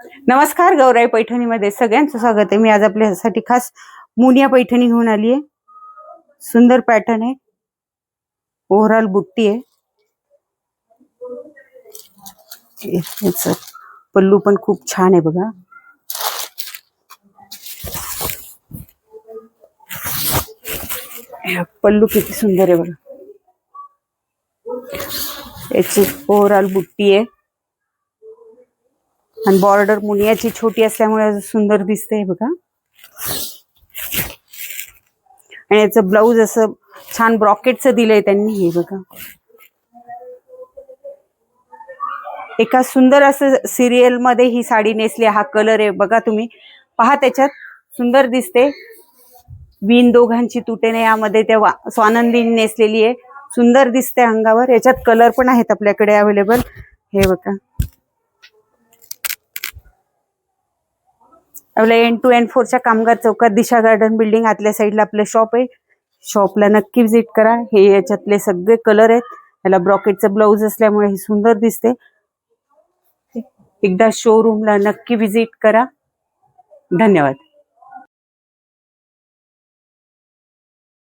नमस्कार, गौराई पैठणीमध्ये सगळ्यांचं स्वागत आहे। मी आज आपल्यासाठी खास मुनिया पैठणी घेऊन आली आहे। सुंदर पॅटर्न आहे, ओव्हरऑल बुट्टी आहे, पल्लू पण खूप छान आहे बघा। पल्लू किती सुंदर आहे बघा। याची ओव्हरऑल बुट्टी आहे आणि बॉर्डर मुनियाची छोटी असल्यामुळे सुंदर दिसते बघा। आणि याचं ब्लाउज असं छान ब्रॉकेटचं दिलंय त्यांनी, हे बघा। एका सुंदर असं सिरियल मध्ये ही साडी नेसली, हा कलर आहे बघा, तुम्ही पहा, त्याच्यात सुंदर दिसते। विण दोघांची तुटेने यामध्ये त्या स्वानंदीने नेसलेली आहे, सुंदर दिसते अंगावर। याच्यात कलर पण आहेत आपल्याकडे अवेलेबल, हे बघा। आपल्या N2 N4च्या कामगार चौकात दिशा गार्डन बिल्डिंग आतल्या साईडला आपलं शॉप आहे। शॉपला नक्की विजिट करा। हे याच्यातले सगळे कलर आहेत। याला ब्रॉकेटचं ब्लाउज असल्यामुळे ही सुंदर दिसते। एकदा शोरूमला नक्की विजिट करा। धन्यवाद।